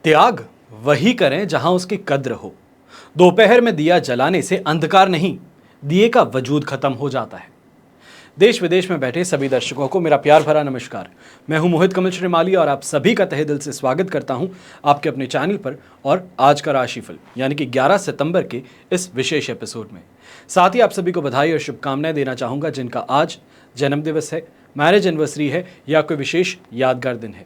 त्याग वही करें जहां उसकी कद्र हो। दोपहर में दिया जलाने से अंधकार नहीं, दिए का वजूद खत्म हो जाता है। देश विदेश में बैठे सभी दर्शकों को मेरा प्यार भरा नमस्कार। मैं हूं मोहित कमल श्रीमाली और आप सभी का तहे दिल से स्वागत करता हूं आपके अपने चैनल पर और आज का राशिफल यानी कि 11 सितंबर के इस विशेष एपिसोड में। साथ ही आप सभी को बधाई और शुभकामनाएं देना चाहूंगा जिनका आज जन्मदिवस है, मैरिज एनिवर्सरी है या कोई विशेष यादगार दिन है।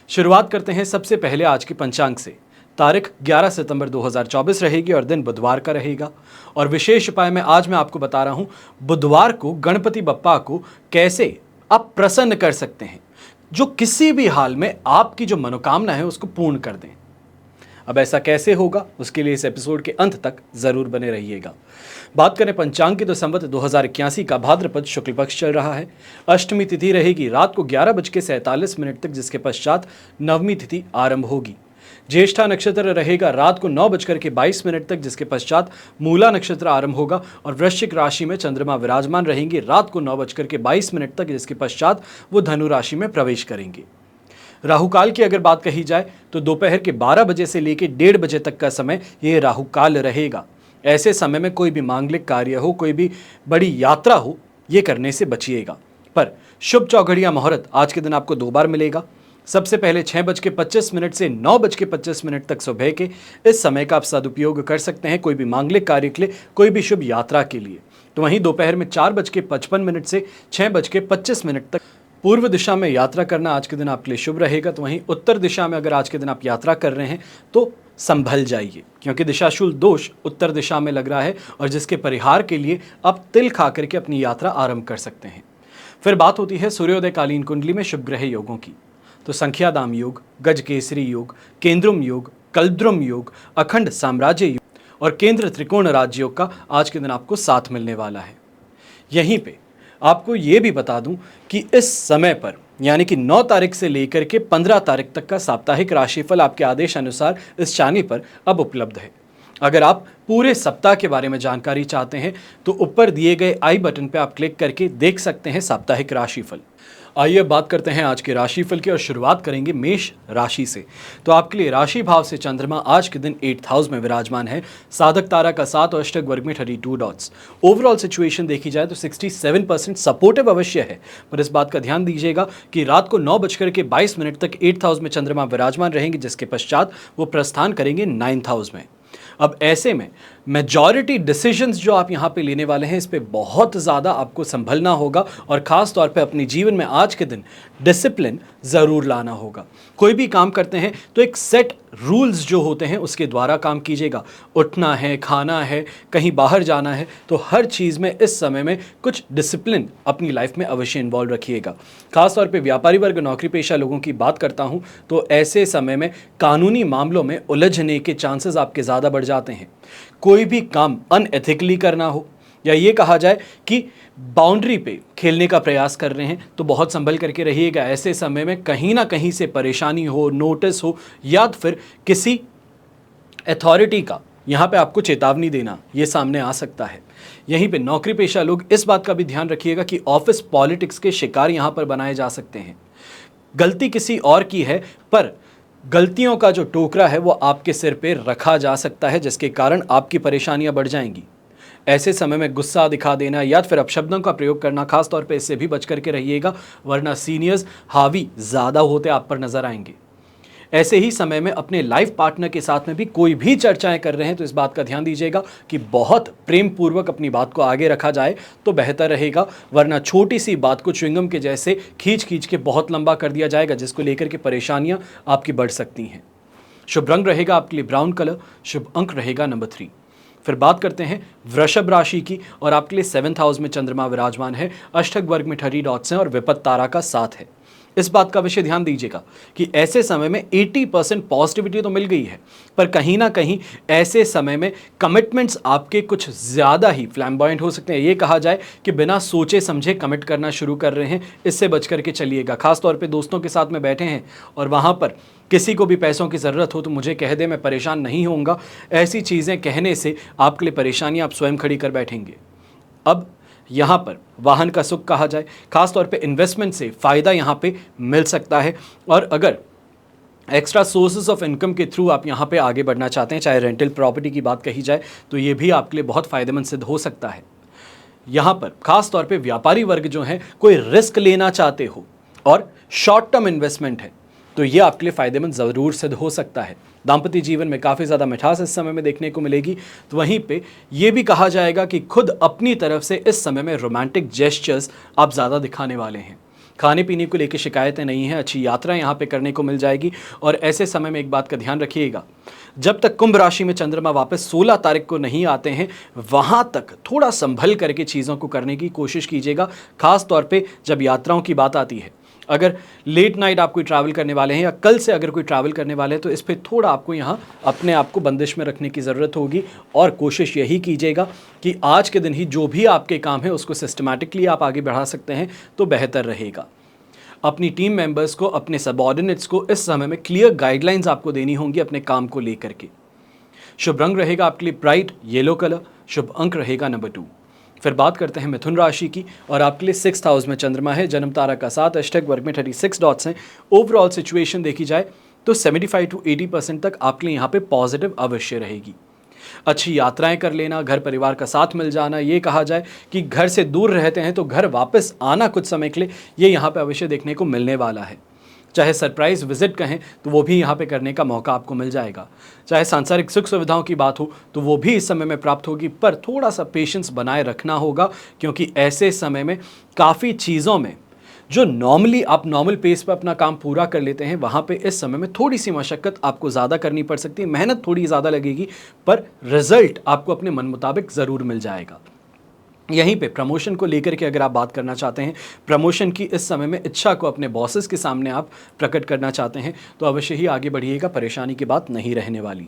शुरुआत करते हैं सबसे पहले आज की पंचांग से। तारीख 11 सितंबर 2024 रहेगी और दिन बुधवार का रहेगा। और विशेष उपाय में आज मैं आपको बता रहा हूं बुधवार को गणपति बप्पा को कैसे आप प्रसन्न कर सकते हैं, जो किसी भी हाल में आपकी जो मनोकामना है उसको पूर्ण कर दें। अब ऐसा कैसे होगा, उसके लिए इस एपिसोड के अंत तक जरूर बने रहिएगा। बात करें पंचांग की तो संवत 2081 का भाद्रपद शुक्ल पक्ष चल रहा है। अष्टमी तिथि रहेगी रात को 11:47 तक, जिसके पश्चात नवमी तिथि आरंभ होगी। ज्येष्ठा नक्षत्र रहेगा रात को 9:22 तक, जिसके पश्चात मूला नक्षत्र आरंभ होगा। और वृश्चिक राशि में चंद्रमा विराजमान रहेंगे रात को 9:22 तक, जिसके पश्चात वो धनु राशि में प्रवेश करेंगे। राहुकाल की अगर बात कही जाए तो दोपहर के 12 बजे से लेकर 1:30 बजे तक का समय ये राहुकाल रहेगा। ऐसे समय में कोई भी मांगलिक कार्य हो, कोई भी बड़ी यात्रा हो, ये करने से बचिएगा। पर शुभ चौघड़िया मुहूर्त आज के दिन आपको 2 बार मिलेगा। सबसे पहले 6:25 से 9:25 तक सुबह के इस समय का आप सदुपयोग कर सकते हैं कोई भी मांगलिक कार्य के लिए, कोई भी शुभ यात्रा के लिए। तो वहीं दोपहर में 4:55 से 6:25 तक पूर्व दिशा में यात्रा करना आज के दिन आपके लिए शुभ रहेगा। तो वहीं उत्तर दिशा में अगर आज के दिन आप यात्रा कर रहे हैं तो संभल जाइए, क्योंकि दिशाशूल दोष उत्तर दिशा में लग रहा है और जिसके परिहार के लिए आप तिल खा करके अपनी यात्रा आरंभ कर सकते हैं। फिर बात होती है सूर्योदय कालीन कुंडली में शुभ ग्रह योगों की। तो संख्यादाम योग, गजकेसरी योग, केंद्रुम योग, कल्द्रुम योग, अखंड साम्राज्य योग और केंद्र त्रिकोण राज्य योग का आज के दिन आपको साथ मिलने वाला है। यहीं पे आपको ये भी बता दूं कि इस समय पर यानी कि 9 तारीख से लेकर के 15 तारीख तक का साप्ताहिक राशिफल आपके आदेश अनुसार इस चैनल पर अब उपलब्ध है। अगर आप पूरे सप्ताह के बारे में जानकारी चाहते हैं तो ऊपर दिए गए आई बटन पर आप क्लिक करके देख सकते हैं साप्ताहिक राशिफल। आइए बात करते हैं आज के राशिफल की और शुरुआत करेंगे मेष राशि से। तो आपके लिए राशि भाव से चंद्रमा आज के दिन 8th हाउस में विराजमान है। साधक तारा का 7 और अष्टक वर्ग में 32 डॉट्स। ओवरऑल सिचुएशन देखी जाए तो 67% सपोर्टिव अवश्य है, पर इस बात का ध्यान दीजिएगा कि रात को 9:22 तक 8th हाउस में चंद्रमा विराजमान रहेंगे, जिसके पश्चात वो प्रस्थान करेंगे 9th हाउस में। अब ऐसे में मेजॉरिटी डिसीजंस जो आप यहाँ पे लेने वाले हैं इस पे बहुत ज़्यादा आपको संभलना होगा और ख़ास तौर पे अपने जीवन में आज के दिन डिसिप्लिन ज़रूर लाना होगा। कोई भी काम करते हैं तो एक सेट रूल्स जो होते हैं उसके द्वारा काम कीजिएगा। उठना है, खाना है, कहीं बाहर जाना है, तो हर चीज़ में इस समय में कुछ डिसिप्लिन अपनी लाइफ में अवश्य इन्वॉल्व रखिएगा। खासतौर पे व्यापारी वर्ग, नौकरी पेशा लोगों की बात करता हूँ तो ऐसे समय में कानूनी मामलों में उलझने के चांसेस आपके ज़्यादा बढ़ जाते हैं। कोई भी काम अनएथिकली करना हो या ये कहा जाए कि बाउंड्री पे खेलने का प्रयास कर रहे हैं तो बहुत संभल करके रहिएगा। ऐसे समय में कहीं ना कहीं से परेशानी हो, नोटिस हो या फिर किसी अथॉरिटी का यहाँ पे आपको चेतावनी देना ये सामने आ सकता है। यहीं पे नौकरी पेशा लोग इस बात का भी ध्यान रखिएगा कि ऑफिस पॉलिटिक्स के शिकार यहाँ पर बनाए जा सकते हैं। गलती किसी और की है पर गलतियों का जो टोकरा है वो आपके सिर पे रखा जा सकता है, जिसके कारण आपकी परेशानियां बढ़ जाएंगी। ऐसे समय में गुस्सा दिखा देना या फिर अपशब्दों का प्रयोग करना, खास तौर पे इससे भी बच करके रहिएगा, वरना सीनियर्स हावी ज़्यादा होते आप पर नजर आएंगे। ऐसे ही समय में अपने लाइफ पार्टनर के साथ में भी कोई भी चर्चाएं कर रहे हैं तो इस बात का ध्यान दीजिएगा कि बहुत प्रेम पूर्वक अपनी बात को आगे रखा जाए तो बेहतर रहेगा, वरना छोटी सी बात को च्युइंगम के जैसे खींच खींच के बहुत लंबा कर दिया जाएगा, जिसको लेकर के परेशानियां आपकी बढ़ सकती हैं। शुभ रंग रहेगा आपके लिए ब्राउन कलर, शुभ अंक रहेगा नंबर 3। फिर बात करते हैं वृषभ राशि की और आपके लिए 7th हाउस में चंद्रमा विराजमान है। अष्टक वर्ग में 30 डॉट्स हैं और विपत्त तारा का 7 है। इस बात का विषय ध्यान दीजिएगा कि ऐसे समय में 80% पॉजिटिविटी तो मिल गई है, पर कहीं ना कहीं ऐसे समय में कमिटमेंट्स आपके कुछ ज़्यादा ही फ्लैम्बॉयंट हो सकते हैं। ये कहा जाए कि बिना सोचे समझे कमिट करना शुरू कर रहे हैं, इससे बच करके चलिएगा। खासतौर पे दोस्तों के साथ में बैठे हैं और वहाँ पर किसी को भी पैसों की ज़रूरत हो तो मुझे कह दे, मैं परेशान नहीं होऊंगा, ऐसी चीज़ें कहने से आपके लिए परेशानियाँ आप स्वयं खड़ी कर बैठेंगे। अब यहाँ पर वाहन का सुख कहा जाए, खासतौर पे इन्वेस्टमेंट से फ़ायदा यहाँ पे मिल सकता है। और अगर एक्स्ट्रा सोर्सेज ऑफ इनकम के थ्रू आप यहाँ पे आगे बढ़ना चाहते हैं, चाहे रेंटल प्रॉपर्टी की बात कही जाए तो ये भी आपके लिए बहुत फायदेमंद सिद्ध हो सकता है। यहाँ पर खास तौर पे व्यापारी वर्ग जो है, कोई रिस्क लेना चाहते हो और शॉर्ट टर्म इन्वेस्टमेंट है तो ये आपके लिए फायदेमंद ज़रूर सिद्ध हो सकता है। दाम्पत्य जीवन में काफ़ी ज़्यादा मिठास इस समय में देखने को मिलेगी। तो वहीं पे ये भी कहा जाएगा कि खुद अपनी तरफ से इस समय में रोमांटिक जेस्चर्स आप ज़्यादा दिखाने वाले हैं। खाने पीने को लेकर शिकायतें नहीं हैं, अच्छी यात्रा यहाँ पे करने को मिल जाएगी। और ऐसे समय में एक बात का ध्यान रखिएगा, जब तक कुंभ राशि में चंद्रमा वापस 16 तारीख को नहीं आते हैं, वहाँ तक थोड़ा संभल करके चीज़ों को करने की कोशिश कीजिएगा। खास तौर पे जब यात्राओं की बात आती है, अगर लेट नाइट आप कोई ट्रैवल करने वाले हैं या कल से अगर कोई ट्रैवल करने वाले हैं तो इस पर थोड़ा आपको यहाँ अपने आप को बंदिश में रखने की ज़रूरत होगी। और कोशिश यही कीजिएगा कि आज के दिन ही जो भी आपके काम है उसको सिस्टमैटिकली आप आगे बढ़ा सकते हैं तो बेहतर रहेगा। अपनी टीम मेंबर्स को, अपने सबऑर्डिनेट्स को इस समय में क्लियर गाइडलाइंस आपको देनी होंगी अपने काम को लेकर के। शुभ रंग रहेगा आपके लिए ब्राइट येलो कलर, शुभ अंक रहेगा नंबर 2। फिर बात करते हैं मिथुन राशि की, और आपके लिए 6th हाउस में चंद्रमा है, जन्म तारा का 7, अष्टक वर्ग में 36 डॉट्स हैं। ओवरऑल सिचुएशन देखी जाए तो 75 to 80% तक आपके लिए यहाँ पे पॉजिटिव अवश्य रहेगी। अच्छी यात्राएं कर लेना, घर परिवार का साथ मिल जाना, ये कहा जाए कि घर से दूर रहते हैं तो घर वापस आना कुछ समय के लिए, ये यहाँ पे अवश्य देखने को मिलने वाला है। चाहे सरप्राइज विजिट कहें तो वो भी यहाँ पे करने का मौका आपको मिल जाएगा। चाहे सांसारिक सुख सुविधाओं की बात हो तो वो भी इस समय में प्राप्त होगी, पर थोड़ा सा पेशेंस बनाए रखना होगा, क्योंकि ऐसे समय में काफ़ी चीज़ों में जो नॉर्मली आप नॉर्मल पेस पर अपना काम पूरा कर लेते हैं, वहाँ पे इस समय में थोड़ी सी मशक्क़त आपको ज़्यादा करनी पड़ सकती है, मेहनत थोड़ी ज़्यादा लगेगी, पर रिजल्ट आपको अपने मन मुताबिक ज़रूर मिल जाएगा। यहीं पे प्रमोशन को लेकर के अगर आप बात करना चाहते हैं, प्रमोशन की इस समय में इच्छा को अपने बॉसेस के सामने आप प्रकट करना चाहते हैं तो अवश्य ही आगे बढ़िएगा, परेशानी की बात नहीं रहने वाली।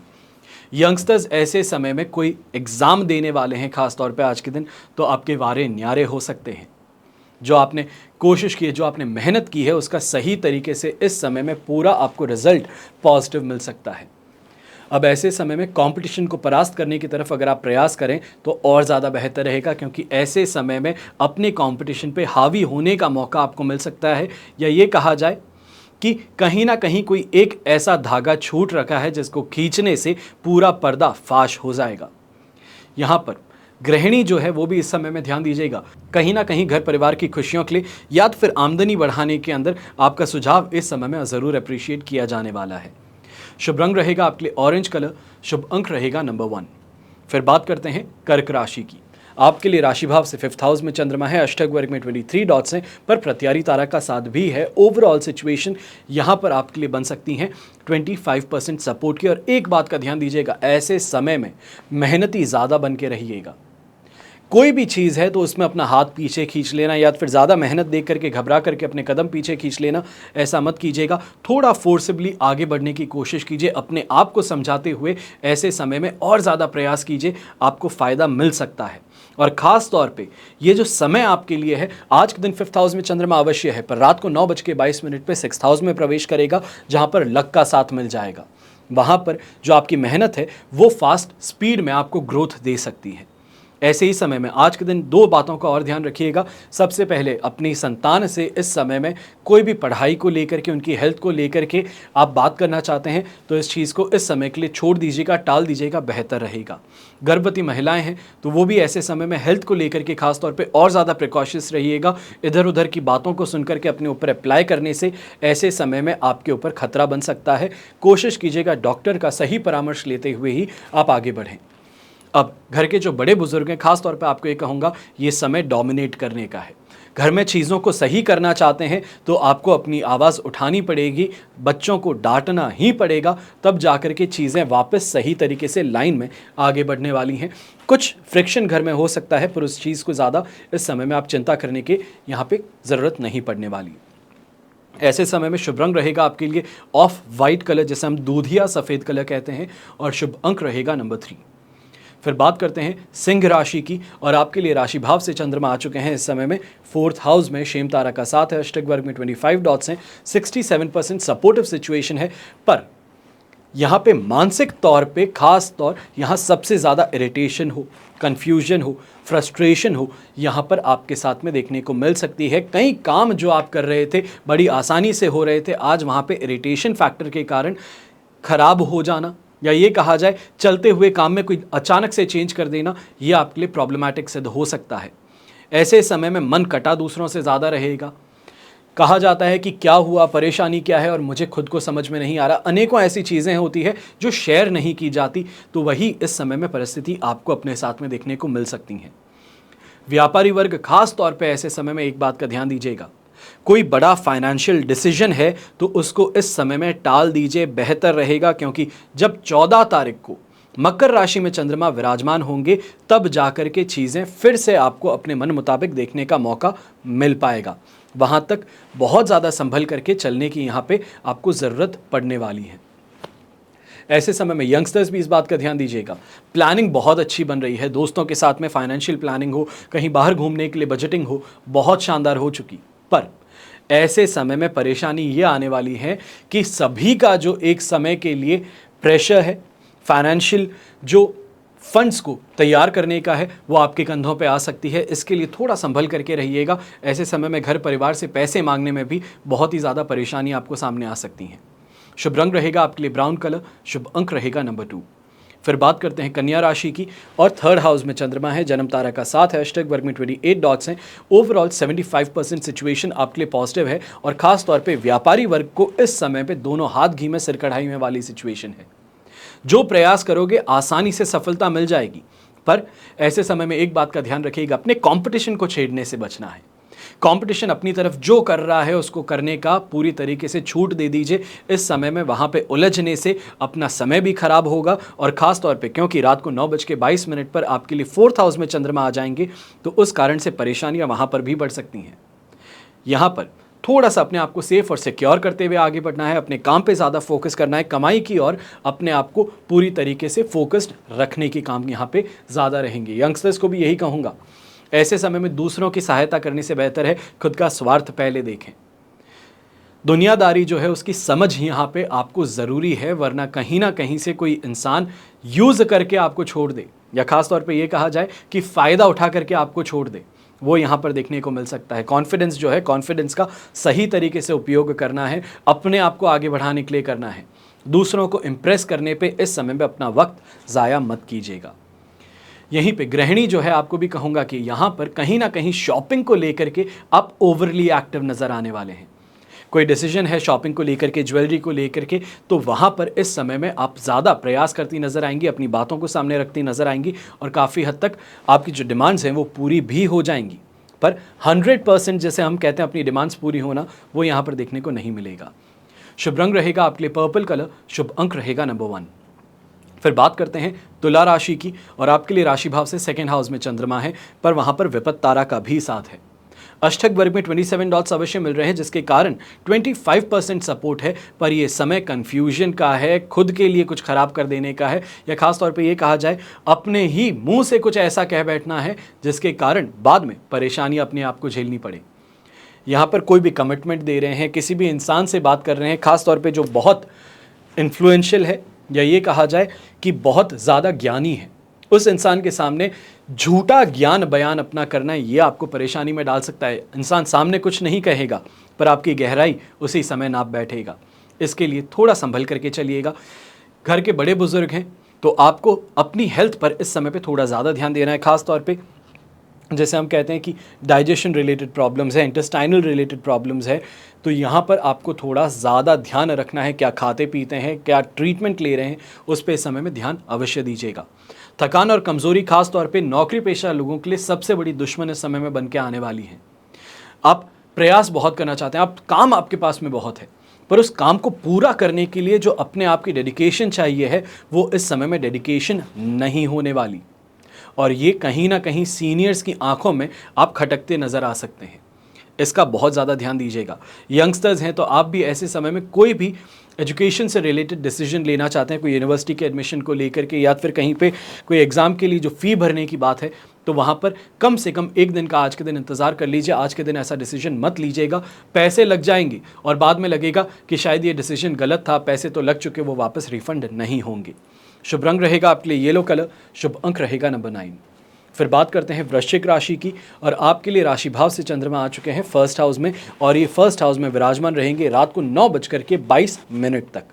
यंगस्टर्स ऐसे समय में कोई एग्ज़ाम देने वाले हैं, खास तौर पे आज के दिन, तो आपके वारे न्यारे हो सकते हैं। जो आपने कोशिश की है, जो आपने मेहनत की है, उसका सही तरीके से इस समय में पूरा आपको रिजल्ट पॉजिटिव मिल सकता है। अब ऐसे समय में कंपटीशन को परास्त करने की तरफ अगर आप प्रयास करें तो और ज़्यादा बेहतर रहेगा, क्योंकि ऐसे समय में अपने कंपटीशन पे हावी होने का मौका आपको मिल सकता है, या ये कहा जाए कि कहीं ना कहीं कोई एक ऐसा धागा छूट रखा है जिसको खींचने से पूरा पर्दा फाश हो जाएगा। यहाँ पर गृहिणी जो है वो भी इस समय में ध्यान दीजिएगा, कहीं ना कहीं घर परिवार की खुशियों के लिए या तो फिर आमदनी बढ़ाने के अंदर आपका सुझाव इस समय में ज़रूर अप्रिशिएट किया जाने वाला है। शुभ रंग रहेगा आपके लिए ऑरेंज कलर, शुभ अंक रहेगा नंबर 1। फिर बात करते हैं कर्क राशि की। आपके लिए राशि भाव से 5th हाउस में चंद्रमा है, अष्टक वर्ग में 23 डॉट्स हैं, पर प्रत्यारी तारा का साथ भी है। ओवरऑल सिचुएशन यहाँ पर आपके लिए बन सकती हैं 25% सपोर्ट की। और एक बात का ध्यान दीजिएगा, ऐसे समय में मेहनती ज़्यादा बन के रहिएगा। कोई भी चीज़ है तो उसमें अपना हाथ पीछे खींच लेना या फिर ज़्यादा मेहनत देख करके घबरा करके अपने कदम पीछे खींच लेना, ऐसा मत कीजिएगा। थोड़ा फोर्सिबली आगे बढ़ने की कोशिश कीजिए, अपने आप को समझाते हुए ऐसे समय में और ज़्यादा प्रयास कीजिए, आपको फ़ायदा मिल सकता है। और ख़ास तौर पे ये जो समय आपके लिए है, आज के दिन 5th हाउस में चंद्रमा अवश्य है, पर रात को 9:22 पे 6th हाउस में प्रवेश करेगा, जहाँ पर लक का साथ मिल जाएगा। वहाँ पर जो आपकी मेहनत है वो फास्ट स्पीड में आपको ग्रोथ दे सकती है। ऐसे ही समय में आज के दिन 2 बातों का और ध्यान रखिएगा। सबसे पहले अपनी संतान से इस समय में कोई भी पढ़ाई को लेकर के, उनकी हेल्थ को लेकर के आप बात करना चाहते हैं तो इस चीज़ को इस समय के लिए छोड़ दीजिएगा, टाल दीजिएगा, बेहतर रहेगा। गर्भवती महिलाएं हैं तो वो भी ऐसे समय में हेल्थ को लेकर के खास तौर पे और ज़्यादा प्रिकॉशंस रहिएगा। इधर उधर की बातों को सुन करके अपने ऊपर अप्लाई करने से ऐसे समय में आपके ऊपर खतरा बन सकता है। कोशिश कीजिएगा डॉक्टर का सही परामर्श लेते हुए ही आप आगे बढ़ें। अब घर के जो बड़े बुजुर्ग हैं, खास तौर पे आपको ये कहूँगा, ये समय डोमिनेट करने का है। घर में चीज़ों को सही करना चाहते हैं तो आपको अपनी आवाज़ उठानी पड़ेगी, बच्चों को डांटना ही पड़ेगा, तब जाकर के चीज़ें वापस सही तरीके से लाइन में आगे बढ़ने वाली हैं। कुछ फ्रिक्शन घर में हो सकता है, पर उस चीज़ को ज़्यादा इस समय में आप चिंता करने की यहाँ पे ज़रूरत नहीं पड़ने वाली। ऐसे समय में शुभ रंग रहेगा आपके लिए ऑफ वाइट कलर, जिसे हम दूधिया सफ़ेद कलर कहते हैं, और शुभ अंक रहेगा नंबर 3। फिर बात करते हैं सिंह राशि की, और आपके लिए राशि भाव से चंद्रमा आ चुके हैं इस समय में 4th हाउस में, शेम तारा का साथ है, अष्टक वर्ग में 25 डॉट्स हैं, 67% सपोर्टिव सिचुएशन है। पर यहाँ पे मानसिक तौर पे खास तौर यहाँ सबसे ज़्यादा इरिटेशन हो, कन्फ्यूजन हो, फ्रस्ट्रेशन हो, यहाँ पर आपके साथ में देखने को मिल सकती है। कई काम जो आप कर रहे थे बड़ी आसानी से हो रहे थे, आज वहाँ पे इरिटेशन फैक्टर के कारण खराब हो जाना, या ये कहा जाए चलते हुए काम में कोई अचानक से चेंज कर देना, ये आपके लिए प्रॉब्लमैटिक सिद्ध हो सकता है। ऐसे समय में मन कटा दूसरों से ज़्यादा रहेगा। कहा जाता है कि क्या हुआ, परेशानी क्या है और मुझे खुद को समझ में नहीं आ रहा। अनेकों ऐसी चीज़ें होती है जो शेयर नहीं की जाती, तो वही इस समय में परिस्थिति आपको अपने साथ में देखने को मिल सकती हैं। व्यापारी वर्ग खास तौर पे ऐसे समय में एक बात का ध्यान दीजिएगा, कोई बड़ा फाइनेंशियल डिसीजन है तो उसको इस समय में टाल दीजिए, बेहतर रहेगा। क्योंकि जब 14 तारीख को मकर राशि में चंद्रमा विराजमान होंगे तब जाकर के चीज़ें फिर से आपको अपने मन मुताबिक देखने का मौका मिल पाएगा। वहाँ तक बहुत ज़्यादा संभल करके चलने की यहाँ पे आपको ज़रूरत पड़ने वाली है। ऐसे समय में यंगस्टर्स भी इस बात का ध्यान दीजिएगा, प्लानिंग बहुत अच्छी बन रही है। दोस्तों के साथ में फाइनेंशियल प्लानिंग हो, कहीं बाहर घूमने के लिए बजटिंग हो, बहुत शानदार हो चुकी। पर ऐसे समय में परेशानी ये आने वाली है कि सभी का जो एक समय के लिए प्रेशर है, फाइनेंशियल जो फंड्स को तैयार करने का है, वो आपके कंधों पे आ सकती है। इसके लिए थोड़ा संभल करके रहिएगा। ऐसे समय में घर परिवार से पैसे मांगने में भी बहुत ही ज़्यादा परेशानी आपको सामने आ सकती हैं। शुभ रंग रहेगा आपके लिए ब्राउन कलर, शुभ अंक रहेगा नंबर 2। फिर बात करते हैं कन्या राशि की, और 3rd हाउस में चंद्रमा है, जन्म तारा का 7 है, अष्टक वर्ग में 28 डॉट्स हैं। ओवरऑल 75% सिचुएशन आपके लिए पॉजिटिव है, और खास तौर पे व्यापारी वर्ग को इस समय पे दोनों हाथ घी में सिर कढ़ाई में वाली सिचुएशन है। जो प्रयास करोगे आसानी से सफलता मिल जाएगी। पर ऐसे समय में एक बात का ध्यान रखिएगा, अपने कंपटीशन को छेड़ने से बचना है। कंपटीशन अपनी तरफ जो कर रहा है उसको करने का पूरी तरीके से छूट दे दीजिए। इस समय में वहाँ पे उलझने से अपना समय भी खराब होगा, और ख़ास तौर पे क्योंकि रात को 9:22 पर आपके लिए 4th हाउस में चंद्रमा आ जाएंगे, तो उस कारण से परेशानियाँ वहाँ पर भी बढ़ सकती हैं। यहाँ पर थोड़ा सा अपने आप को सेफ और सिक्योर करते हुए आगे बढ़ना है, अपने काम पे ज़्यादा फोकस करना है, कमाई की और अपने आप को पूरी तरीके से फोकस्ड रखने के काम यहाँ पे ज़्यादा रहेंगे। यंगस्टर्स को भी यही कहूँगा, ऐसे समय में दूसरों की सहायता करने से बेहतर है खुद का स्वार्थ पहले देखें। दुनियादारी जो है उसकी समझ यहाँ पे आपको ज़रूरी है, वरना कहीं ना कहीं से कोई इंसान यूज़ करके आपको छोड़ दे, या ख़ास तौर पे ये कहा जाए कि फ़ायदा उठा करके आपको छोड़ दे, वो यहाँ पर देखने को मिल सकता है। कॉन्फिडेंस जो है, कॉन्फिडेंस का सही तरीके से उपयोग करना है, अपने आप को आगे बढ़ाने के लिए करना है। दूसरों को इम्प्रेस करने पे इस समय में अपना वक्त ज़ाया मत कीजिएगा। यहीं पे गृहिणी जो है, आपको भी कहूँगा कि यहाँ पर कहीं ना कहीं शॉपिंग को लेकर के आप ओवरली एक्टिव नज़र आने वाले हैं। कोई डिसीजन है शॉपिंग को लेकर के, ज्वेलरी को लेकर के, तो वहाँ पर इस समय में आप ज़्यादा प्रयास करती नज़र आएंगी, अपनी बातों को सामने रखती नज़र आएंगी, और काफ़ी हद तक आपकी जो डिमांड्स हैं वो पूरी भी हो जाएंगी। पर 100% जैसे हम कहते हैं अपनी डिमांड्स पूरी होना, वो यहाँ पर देखने को नहीं मिलेगा। शुभ रंग रहेगा आपके लिए पर्पल कलर, शुभ अंक रहेगा नंबर 1। फिर बात करते हैं तुला राशि की, और आपके लिए राशि भाव से 2nd हाउस में चंद्रमा है, पर वहाँ पर विपत्त तारा का भी साथ है। अष्टक वर्ग में 27 डॉट्स अवश्य मिल रहे हैं, जिसके कारण 25% सपोर्ट है, पर ये समय कन्फ्यूजन का है, खुद के लिए कुछ खराब कर देने का है, या खास तौर पे ये कहा जाए अपने ही मुंह से कुछ ऐसा कह बैठना है जिसके कारण बाद में परेशानी अपने आप को झेलनी पड़े। यहाँ पर कोई भी कमिटमेंट दे रहे हैं, किसी भी इंसान से बात कर रहे हैं, खास तौर पे जो बहुत इन्फ्लुएंशियल है, या ये कहा जाए कि बहुत ज़्यादा ज्ञानी है, उस इंसान के सामने झूठा ज्ञान बयान अपना करना, ये आपको परेशानी में डाल सकता है। इंसान सामने कुछ नहीं कहेगा, पर आपकी गहराई उसी समय नाप बैठेगा। इसके लिए थोड़ा संभल करके चलिएगा। घर के बड़े बुजुर्ग हैं तो आपको अपनी हेल्थ पर इस समय पे थोड़ा ज़्यादा ध्यान देना है। खास तौर पे जैसे हम कहते हैं कि डाइजेशन रिलेटेड प्रॉब्लम्स है, इंटेस्टाइनल रिलेटेड प्रॉब्लम्स है, तो यहाँ पर आपको थोड़ा ज़्यादा ध्यान रखना है। क्या खाते पीते हैं, क्या ट्रीटमेंट ले रहे हैं, उस पर इस समय में ध्यान अवश्य दीजिएगा। थकान और कमज़ोरी खास तौर पे नौकरी पेशा लोगों के लिए सबसे बड़ी दुश्मन इस समय में बन के आने वाली है। आप प्रयास बहुत करना चाहते हैं, आप काम आपके पास में बहुत है, पर उस काम को पूरा करने के लिए जो अपने आप की डेडिकेशन चाहिए है, वो इस समय में डेडिकेशन नहीं होने वाली, और ये कहीं ना कहीं सीनियर्स की आंखों में आप खटकते नज़र आ सकते हैं। इसका बहुत ज़्यादा ध्यान दीजिएगा। यंगस्टर्स हैं तो आप भी ऐसे समय में कोई भी एजुकेशन से रिलेटेड डिसीजन लेना चाहते हैं, कोई यूनिवर्सिटी के एडमिशन को लेकर के, या फिर कहीं पे कोई एग्ज़ाम के लिए जो फ़ी भरने की बात है, तो वहाँ पर कम से कम एक दिन का आज के दिन इंतज़ार कर लीजिए। आज के दिन ऐसा डिसीजन मत लीजिएगा, पैसे लग जाएंगे और बाद में लगेगा कि शायद ये डिसीजन गलत था, पैसे तो लग चुके, वो वापस रिफंड नहीं होंगे। शुभ रंग रहेगा आपके लिए येलो कलर, शुभ अंक रहेगा नंबर 9। फिर बात करते हैं वृश्चिक राशि की, और आपके लिए राशि भाव से चंद्रमा आ चुके हैं फर्स्ट हाउस में, और ये फर्स्ट हाउस में विराजमान रहेंगे रात को 9:22 तक,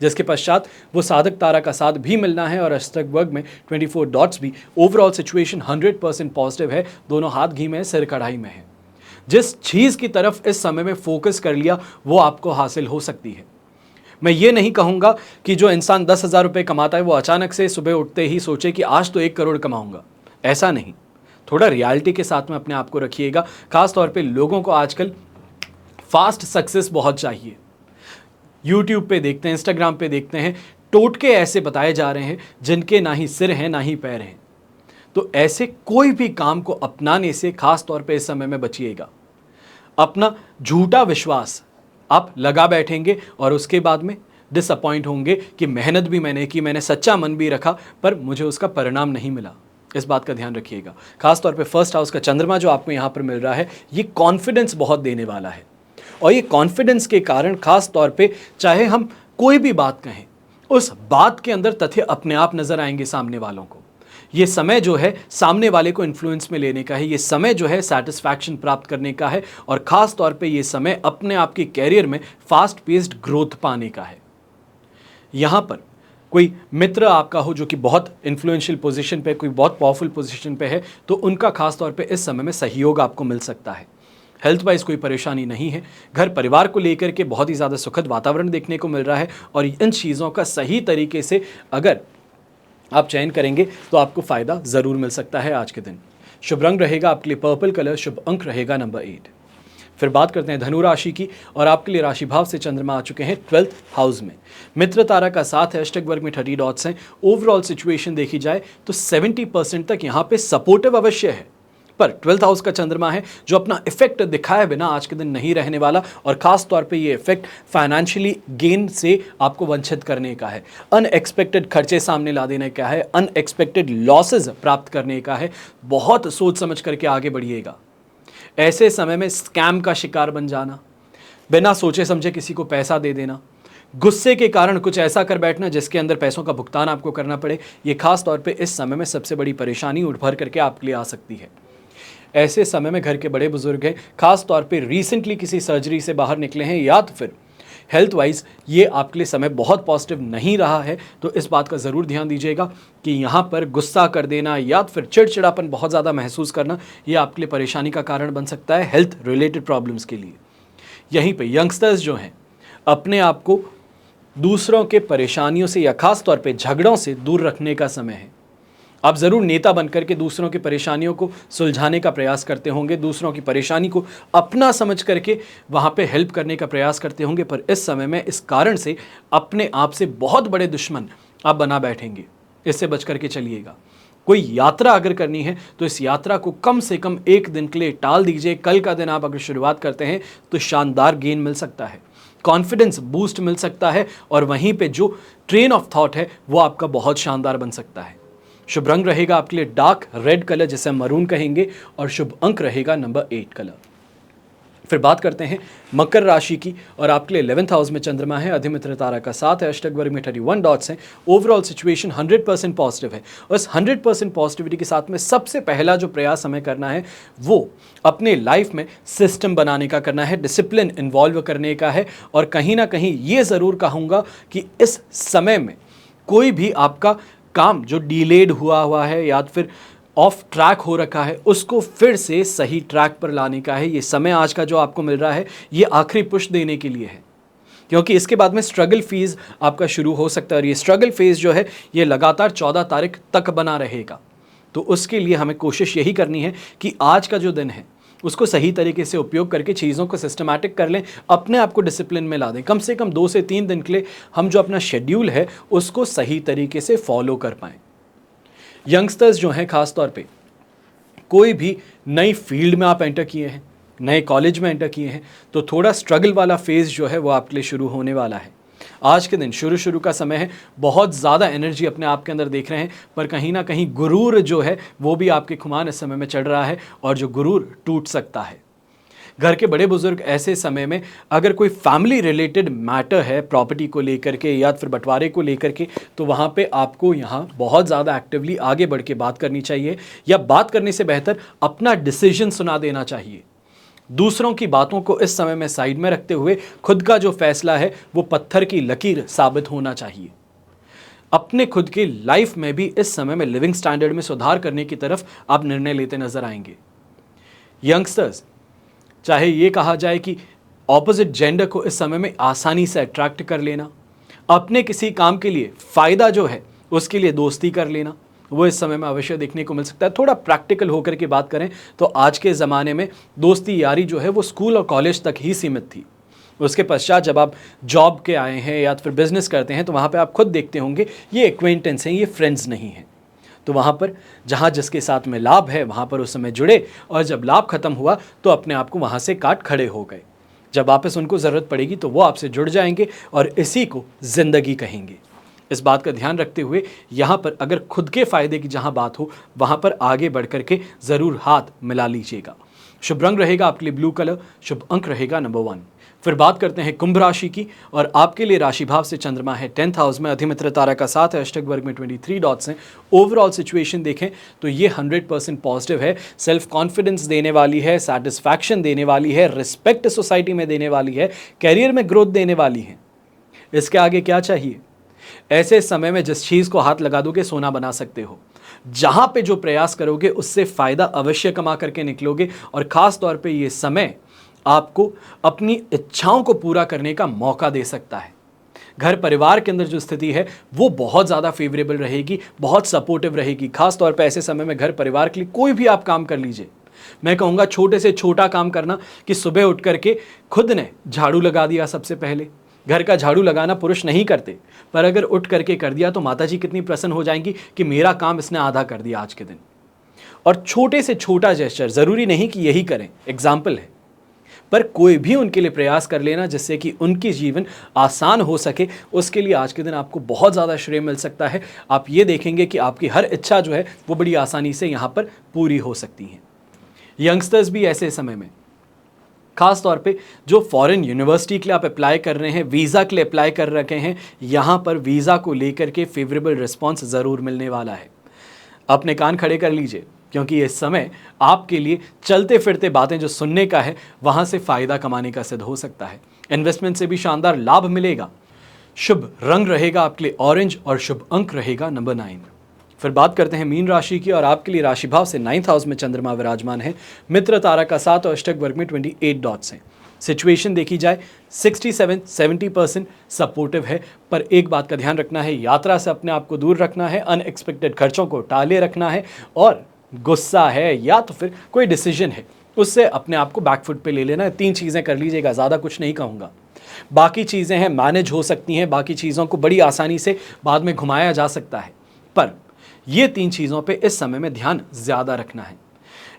जिसके पश्चात वो साधक तारा का साथ भी मिलना है और अष्टक वर्ग में 24 डॉट्स भी। ओवरऑल सिचुएशन 100% पॉजिटिव है, दोनों हाथ घी में, सिर कढ़ाई में है। जिस चीज़ की तरफ इस समय में फोकस कर लिया वो आपको हासिल हो सकती है। मैं ये नहीं कहूँगा कि जो इंसान 10,000 रुपये कमाता है वो अचानक से सुबह उठते ही सोचे कि आज तो 1 करोड़ कमाऊँगा, ऐसा नहीं। थोड़ा रियलिटी के साथ में अपने आप को रखिएगा। खास तौर पे लोगों को आजकल फास्ट सक्सेस बहुत चाहिए। यूट्यूब पे देखते हैं, इंस्टाग्राम पे देखते हैं, टोटके ऐसे बताए जा रहे हैं जिनके ना ही सिर हैं ना ही पैर हैं। तो ऐसे कोई भी काम को अपनाने से खास तौर पे इस समय में बचिएगा। अपना झूठा विश्वास आप लगा बैठेंगे और उसके बाद में डिसअपॉइंट होंगे कि मेहनत भी मैंने की, मैंने सच्चा मन भी रखा, पर मुझे उसका परिणाम नहीं मिला। इस बात का ध्यान रखिएगा। खास तौर पे फर्स्ट हाउस का चंद्रमा जो आपको यहाँ पर मिल रहा है, ये कॉन्फिडेंस बहुत देने वाला है, और ये कॉन्फिडेंस के कारण खास तौर पे चाहे हम कोई भी बात कहें, उस बात के अंदर तथ्य अपने आप नजर आएंगे सामने वालों को। ये समय जो है सामने वाले को इन्फ्लुएंस में लेने का है, ये समय जो है सेटिस्फैक्शन प्राप्त करने का है, और ख़ास तौर पे ये समय अपने आप के कैरियर में फास्ट पेस्ड ग्रोथ पाने का है। यहाँ पर कोई मित्र आपका हो जो कि बहुत इन्फ्लुएंशियल पोजीशन पे, कोई बहुत पावरफुल पोजीशन पे है, तो उनका खास तौर पे इस समय में सहयोग आपको मिल सकता है। हेल्थ वाइज कोई परेशानी नहीं है। घर परिवार को लेकर के बहुत ही ज़्यादा सुखद वातावरण देखने को मिल रहा है, और इन चीज़ों का सही तरीके से अगर आप चयन करेंगे तो आपको फ़ायदा ज़रूर मिल सकता है आज के दिन। शुभ रंग रहेगा आपके लिए पर्पल कलर, शुभ अंक रहेगा नंबर 8। फिर बात करते हैं धनु राशि की, और आपके लिए राशि भाव से चंद्रमा आ चुके हैं 12th हाउस में। मित्र तारा का साथ है, अष्टक वर्ग में 30 डॉट्स हैं। ओवरऑल सिचुएशन देखी जाए तो 70% तक यहाँ पे सपोर्टिव अवश्य है, पर 12th हाउस का चंद्रमा है जो अपना इफेक्ट दिखाए बिना आज के दिन नहीं रहने वाला, और खास तौर पे ये इफेक्ट फाइनेंशियली गेन से आपको वंचित करने का है, अनएक्सपेक्टेड खर्चे सामने ला देने का है, अनएक्सपेक्टेड लॉसेस प्राप्त करने का है। बहुत सोच समझ करके आगे बढ़िएगा। ऐसे समय में स्कैम का शिकार बन जाना, बिना सोचे समझे किसी को पैसा दे देना, गुस्से के कारण कुछ ऐसा कर बैठना जिसके अंदर पैसों का भुगतान आपको करना पड़े, ये खास तौर पे इस समय में सबसे बड़ी परेशानी उठ भर करके आपके लिए आ सकती है। ऐसे समय में घर के बड़े बुजुर्ग हैं, खास तौर पे रिसेंटली किसी सर्जरी से बाहर निकले हैं, या तो फिर हेल्थ वाइज ये आपके लिए समय बहुत पॉजिटिव नहीं रहा है, तो इस बात का ज़रूर ध्यान दीजिएगा कि यहाँ पर गुस्सा कर देना या फिर चिड़चिड़ापन बहुत ज़्यादा महसूस करना, ये आपके लिए परेशानी का कारण बन सकता है हेल्थ रिलेटेड प्रॉब्लम्स के लिए। यहीं पे यंगस्टर्स जो हैं, अपने आप को दूसरों के परेशानियों से या खास तौर पे झगड़ों से दूर रखने का समय है। आप ज़रूर नेता बनकर के दूसरों की परेशानियों को सुलझाने का प्रयास करते होंगे, दूसरों की परेशानी को अपना समझ करके वहाँ पे हेल्प करने का प्रयास करते होंगे, पर इस समय में इस कारण से अपने आप से बहुत बड़े दुश्मन आप बना बैठेंगे। इससे बच करके चलिएगा। कोई यात्रा अगर करनी है तो इस यात्रा को कम से कम एक दिन के लिए टाल दीजिए। कल का दिन आप अगर शुरुआत करते हैं तो शानदार गेन मिल सकता है, कॉन्फिडेंस बूस्ट मिल सकता है, और वहीं पे जो ट्रेन ऑफ थॉट है वो आपका बहुत शानदार बन सकता है। शुभ रंग रहेगा आपके लिए डार्क रेड कलर, जिसे मरून कहेंगे, और शुभ अंक रहेगा नंबर 8 कलर। फिर बात करते हैं मकर राशि की, और आपके लिए 11th हाउस में चंद्रमा है, अधिमित्र तारा का साथ है, अष्टक वर्ग में 31 डॉट्स हैं। ओवरऑल सिचुएशन 100% पॉजिटिव है, और इस 100% पॉजिटिविटी के साथ में सबसे पहला जो प्रयास हमें करना है वो अपने लाइफ में सिस्टम बनाने का करना है, डिसिप्लिन इन्वॉल्व करने का है, और कहीं ना कहीं ये ज़रूर कहूँगा कि इस समय में कोई भी आपका काम जो डिलेड हुआ है या फिर ऑफ ट्रैक हो रखा है, उसको फिर से सही ट्रैक पर लाने का है। ये समय आज का जो आपको मिल रहा है ये आखिरी पुश देने के लिए है, क्योंकि इसके बाद में स्ट्रगल फेज़ आपका शुरू हो सकता है, और ये स्ट्रगल फेज़ जो है ये लगातार 14 तारीख तक बना रहेगा। तो उसके लिए हमें कोशिश यही करनी है कि आज का जो दिन है उसको सही तरीके से उपयोग करके चीज़ों को सिस्टमैटिक कर लें, अपने आप को डिसिप्लिन में ला दें। कम से कम 2 से 3 दिन के लिए हम जो अपना शेड्यूल है उसको सही तरीके से फॉलो कर पाएँ। यंगस्टर्स जो हैं, खास तौर पे कोई भी नई फील्ड में आप एंटर किए हैं, नए कॉलेज में एंटर किए हैं, तो थोड़ा स्ट्रगल वाला फेज़ जो है वो आपके लिए शुरू होने वाला है। आज के दिन शुरू शुरू का समय है, बहुत ज़्यादा एनर्जी अपने आप के अंदर देख रहे हैं, पर कहीं ना कहीं गुरूर जो है वो भी आपके खुमान इस समय में चढ़ रहा है और जो गुरूर टूट सकता है। घर के बड़े बुजुर्ग ऐसे समय में अगर कोई फैमिली रिलेटेड मैटर है प्रॉपर्टी को लेकर के या फिर बंटवारे को लेकर के, तो वहाँ पे आपको यहाँ बहुत ज़्यादा एक्टिवली आगे बढ़ के बात करनी चाहिए, या बात करने से बेहतर अपना डिसीजन सुना देना चाहिए। दूसरों की बातों को इस समय में साइड में रखते हुए खुद का जो फैसला है वो पत्थर की लकीर साबित होना चाहिए। अपने खुद की लाइफ में भी इस समय में लिविंग स्टैंडर्ड में सुधार करने की तरफ आप निर्णय लेते नजर आएंगे। यंगस्टर्स, चाहे ये कहा जाए कि ऑपोजिट जेंडर को इस समय में आसानी से अट्रैक्ट कर लेना, अपने किसी काम के लिए फ़ायदा जो है उसके लिए दोस्ती कर लेना, वो इस समय में अवश्य देखने को मिल सकता है। थोड़ा प्रैक्टिकल होकर के बात करें तो आज के ज़माने में दोस्ती यारी जो है वो स्कूल और कॉलेज तक ही सीमित थी। उसके पश्चात जब आप जॉब के आए हैं या फिर बिजनेस करते हैं तो वहाँ पे आप खुद देखते होंगे ये एक्वेंटेंस हैं, ये फ्रेंड्स नहीं हैं। तो वहाँ पर जहाँ जिसके साथ में लाभ है वहाँ पर उस समय जुड़े, और जब लाभ खत्म हुआ तो अपने आप को वहाँ से काट खड़े हो गए। जब वापस उनको ज़रूरत पड़ेगी तो वो आपसे जुड़ जाएंगे और इसी को ज़िंदगी कहेंगे। इस बात का ध्यान रखते हुए यहाँ पर अगर खुद के फ़ायदे की जहाँ बात हो वहाँ पर आगे बढ़ करके ज़रूर हाथ मिला लीजिएगा। शुभ रंग रहेगा आपके लिए ब्लू कलर, शुभ अंक रहेगा नंबर 1। फिर बात करते हैं कुंभ राशि की, और आपके लिए राशि भाव से चंद्रमा है 10th हाउस में, अधिमित्र तारा का साथ है, अष्टक वर्ग में 23 डॉट्स हैं। ओवरऑल सिचुएशन देखें तो ये 100% पॉजिटिव है, सेल्फ कॉन्फिडेंस देने वाली है, सेटिस्फैक्शन देने वाली है, रिस्पेक्ट सोसाइटी में देने वाली है, कैरियर में ग्रोथ देने वाली है। इसके आगे क्या चाहिए? ऐसे समय में जिस चीज़ को हाथ लगा दोगे सोना बना सकते हो। जहां पे जो प्रयास करोगे उससे फायदा अवश्य कमा करके निकलोगे, और खास तौर पे ये समय आपको अपनी इच्छाओं को पूरा करने का मौका दे सकता है। घर परिवार के अंदर जो स्थिति है वो बहुत ज़्यादा फेवरेबल रहेगी, बहुत सपोर्टिव रहेगी। खास तौर पे ऐसे समय में घर परिवार के लिए कोई भी आप काम कर लीजिए। मैं कहूँगा छोटे से छोटा काम करना कि सुबह उठ करके खुद ने झाड़ू लगा दिया। सबसे पहले घर का झाड़ू लगाना पुरुष नहीं करते, पर अगर उठ करके कर दिया तो माताजी कितनी प्रसन्न हो जाएंगी कि मेरा काम इसने आधा कर दिया आज के दिन। और छोटे से छोटा जेस्चर, ज़रूरी नहीं कि यही करें, एग्जाम्पल है, पर कोई भी उनके लिए प्रयास कर लेना जिससे कि उनकी जीवन आसान हो सके, उसके लिए आज के दिन आपको बहुत ज़्यादा श्रेय मिल सकता है। आप ये देखेंगे कि आपकी हर इच्छा जो है वो बड़ी आसानी से यहाँ पर पूरी हो सकती है। यंगस्टर्स भी ऐसे समय में, खास तौर पे जो फॉरेन यूनिवर्सिटी के लिए आप अप्लाई कर रहे हैं, वीज़ा के लिए अप्लाई कर रखे हैं, यहाँ पर वीज़ा को लेकर के फेवरेबल रिस्पॉन्स ज़रूर मिलने वाला है। अपने कान खड़े कर लीजिए, क्योंकि ये समय आपके लिए चलते फिरते बातें जो सुनने का है वहाँ से फ़ायदा कमाने का सिद्ध हो सकता है। इन्वेस्टमेंट से भी शानदार लाभ मिलेगा। शुभ रंग रहेगा आपके लिए ऑरेंज, और शुभ अंक रहेगा नंबर 9। फिर बात करते हैं मीन राशि की, और आपके लिए राशि भाव से 9th हाउस में चंद्रमा विराजमान है, मित्र तारा का साथ और अष्टक वर्ग में 28 डॉट्स हैं। सिचुएशन देखी जाए 67-70% सपोर्टिव है, पर एक बात का ध्यान रखना है, यात्रा से अपने आप को दूर रखना है, अनएक्सपेक्टेड खर्चों को टाले रखना है, और गुस्सा है या तो फिर कोई डिसीजन है उससे अपने आप को बैकफुट पे ले लेना है। 3 चीज़ें कर लीजिएगा, ज़्यादा कुछ नहीं कहूँगा। बाकी चीज़ें हैं मैनेज हो सकती हैं, बाकी चीज़ों को बड़ी आसानी से बाद में घुमाया जा सकता है, पर ये 3 चीज़ों पे इस समय में ध्यान ज़्यादा रखना है।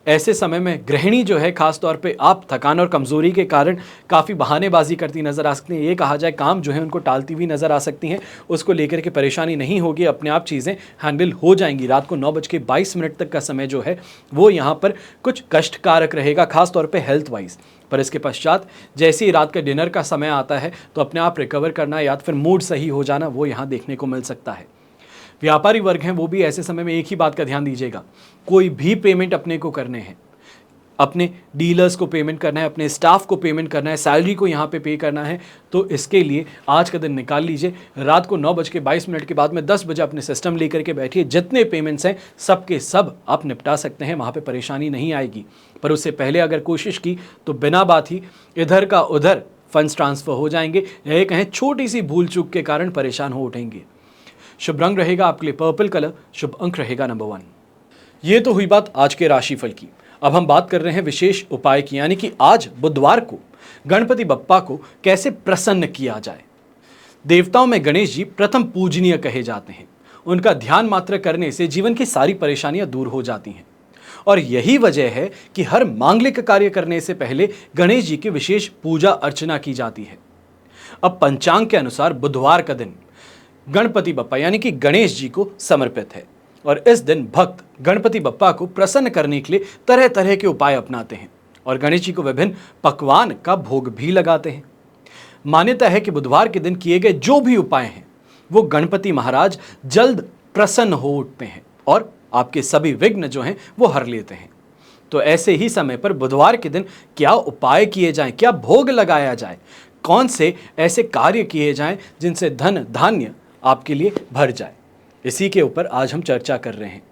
ऐसे समय में गृहिणी जो है, खास तौर पे आप थकान और कमज़ोरी के कारण काफ़ी बहानेबाजी करती नज़र आ सकती हैं। ये कहा जाए काम जो है उनको टालती हुई नज़र आ सकती हैं। उसको लेकर के परेशानी नहीं होगी, अपने आप चीज़ें हैंडल हो जाएंगी। रात को 9:22 तक का समय जो है वो यहाँ पर कुछ कष्टकारक रहेगा, खास तौर पर हेल्थ वाइज। पर इसके पश्चात जैसे ही रात का डिनर का समय आता है तो अपने आप रिकवर करना या फिर मूड सही हो जाना वो यहाँ देखने को मिल सकता है। व्यापारी वर्ग हैं वो भी ऐसे समय में एक ही बात का ध्यान दीजिएगा, कोई भी पेमेंट अपने को करने हैं, अपने डीलर्स को पेमेंट करना है, अपने स्टाफ को पेमेंट करना है, सैलरी को यहाँ पे करना है, तो इसके लिए आज का दिन निकाल लीजिए। रात को 9:22 के बाद में 10 बजे अपने सिस्टम लेकर के बैठिए। जितने पेमेंट्स हैं सब के सब आप निपटा सकते हैं, वहाँ पे परेशानी नहीं आएगी। पर उससे पहले अगर कोशिश की तो बिना बात ही इधर का उधर फंड्स ट्रांसफ़र हो जाएंगे, यह कहें छोटी सी भूल चूक के कारण परेशान हो उठेंगे। शुभ रंग रहेगा आपके लिए पर्पल कलर, शुभ अंक रहेगा नंबर 1। ये तो हुई बात आज के राशिफल की। अब हम बात कर रहे हैं विशेष उपाय की, यानी कि आज बुधवार को गणपति बप्पा को कैसे प्रसन्न किया जाए। देवताओं में गणेश जी प्रथम पूजनीय कहे जाते हैं। उनका ध्यान मात्र करने से जीवन की सारी परेशानियां दूर हो जाती हैं, और यही वजह है कि हर मांगलिक कार्य करने से पहले गणेश जी की विशेष पूजा अर्चना की जाती है। अब पंचांग के अनुसार बुधवार का दिन गणपति बप्पा यानी कि गणेश जी को समर्पित है और इस दिन भक्त गणपति बप्पा को प्रसन्न करने के लिए तरह तरह के उपाय अपनाते हैं और गणेश जी को विभिन्न पकवान का भोग भी लगाते हैं। मान्यता है कि बुधवार के दिन किए गए जो भी उपाय हैं वो गणपति महाराज जल्द प्रसन्न हो उठते हैं और आपके सभी विघ्न जो हैं वो हर लेते हैं। तो ऐसे ही समय पर बुधवार के दिन क्या उपाय किए जाएं, क्या भोग लगाया जाए, कौन से ऐसे कार्य किए जाएं जिनसे धन धान्य आपके लिए भर जाए, इसी के ऊपर आज हम चर्चा कर रहे हैं।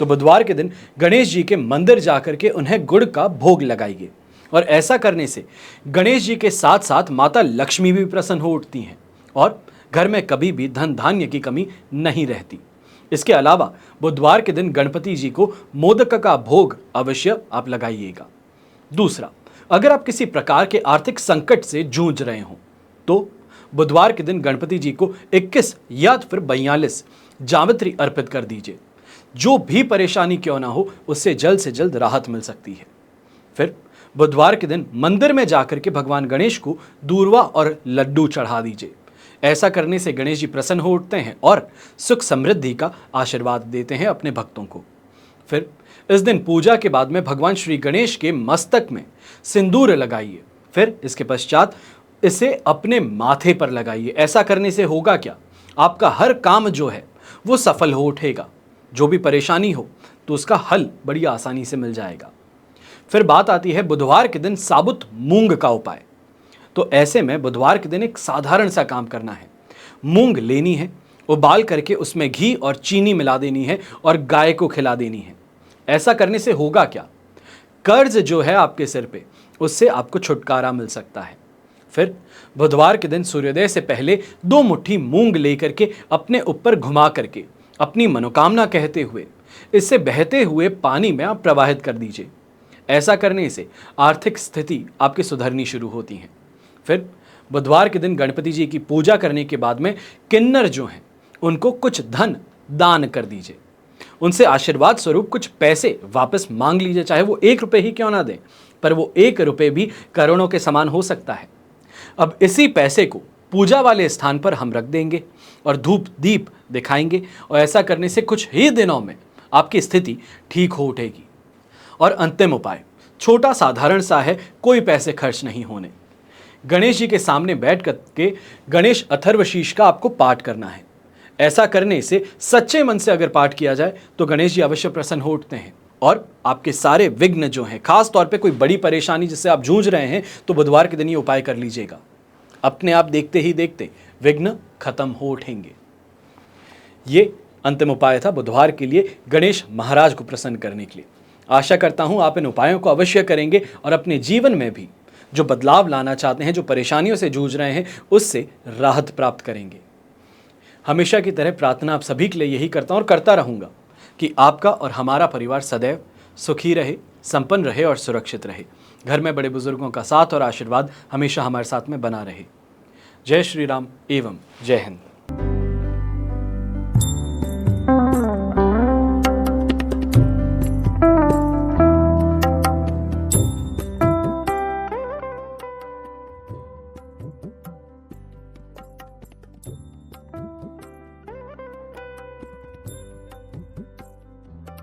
तो बुधवार के दिन गणेश जी के मंदिर जाकर के उन्हें गुड़ का भोग लगाइए और ऐसा करने से गणेश जी के साथ साथ माता लक्ष्मी भी प्रसन्न हो उठती हैं और घर में कभी भी धन धान्य की कमी नहीं रहती। इसके अलावा बुधवार के दिन गणपति जी को मोदक का भोग अवश्य आप लगाइएगा। दूसरा, अगर आप किसी प्रकार के आर्थिक संकट से जूझ रहे हो तो बुधवार के दिन गणपति जी को 21 या फिर 42 जावित्री अर्पित कर दीजिए। जो भी परेशानी क्यों ना हो उससे से जल्द राहत मिल सकती है। फिर बुधवार के दिन मंदिर में जाकर के भगवान गणेश को दूर्वा और लड्डू चढ़ा दीजिए। ऐसा करने से गणेश जी प्रसन्न हो उठते हैं और सुख समृद्धि का आशीर्वाद देते हैं अपने भक्तों को। फिर इस दिन पूजा के बाद में भगवान श्री गणेश के मस्तक में सिंदूर लगाइए। फिर इसके पश्चात इसे अपने माथे पर लगाइए। ऐसा करने से होगा क्या, आपका हर काम जो है वो सफल हो उठेगा। जो भी परेशानी हो तो उसका हल बड़ी आसानी से मिल जाएगा। फिर बात आती है बुधवार के दिन साबुत मूंग का उपाय। तो ऐसे में बुधवार के दिन एक साधारण सा काम करना है। मूंग लेनी है, उबाल करके उसमें घी और चीनी मिला देनी है और गाय को खिला देनी है। ऐसा करने से होगा क्या, कर्ज जो है आपके सिर पे उससे आपको छुटकारा मिल सकता है। फिर बुधवार के दिन सूर्योदय से पहले 2 मुट्ठी मूंग लेकर के अपने ऊपर घुमा करके अपनी मनोकामना कहते हुए इससे बहते हुए पानी में आप प्रवाहित कर दीजिए। ऐसा करने से आर्थिक स्थिति आपकी सुधरनी शुरू होती है। फिर बुधवार के दिन गणपति जी की पूजा करने के बाद में किन्नर जो हैं उनको कुछ धन दान कर दीजिए। उनसे आशीर्वाद स्वरूप कुछ पैसे वापस मांग लीजिए, चाहे वो 1 रुपये ही क्यों ना दें, पर वो 1 रुपये भी करोड़ों के समान हो सकता है। अब इसी पैसे को पूजा वाले स्थान पर हम रख देंगे और धूप दीप दिखाएंगे और ऐसा करने से कुछ ही दिनों में आपकी स्थिति ठीक हो उठेगी। और अंतिम उपाय छोटा साधारण सा है, कोई पैसे खर्च नहीं होने। गणेश जी के सामने बैठ करके गणेश अथर्वशीष का आपको पाठ करना है। ऐसा करने से सच्चे मन से अगर पाठ किया जाए तो गणेश जी अवश्य प्रसन्न हो उठते हैं और आपके सारे विघ्न जो हैं, खास तौर पे कोई बड़ी परेशानी जिससे आप जूझ रहे हैं, तो बुधवार के दिन ये उपाय कर लीजिएगा। अपने आप देखते ही देखते विघ्न खत्म हो उठेंगे। ये अंतिम उपाय था बुधवार के लिए गणेश महाराज को प्रसन्न करने के लिए। आशा करता हूं आप इन उपायों को अवश्य करेंगे और अपने जीवन में भी जो बदलाव लाना चाहते हैं, जो परेशानियों से जूझ रहे हैं, उससे राहत प्राप्त करेंगे। हमेशा की तरह प्रार्थना आप सभी के लिए यही करता हूं और करता रहूंगा कि आपका और हमारा परिवार सदैव सुखी रहे, संपन्न रहे और सुरक्षित रहे। घर में बड़े बुजुर्गों का साथ और आशीर्वाद हमेशा हमारे साथ में बना रहे। जय श्री राम एवं जय हिंद।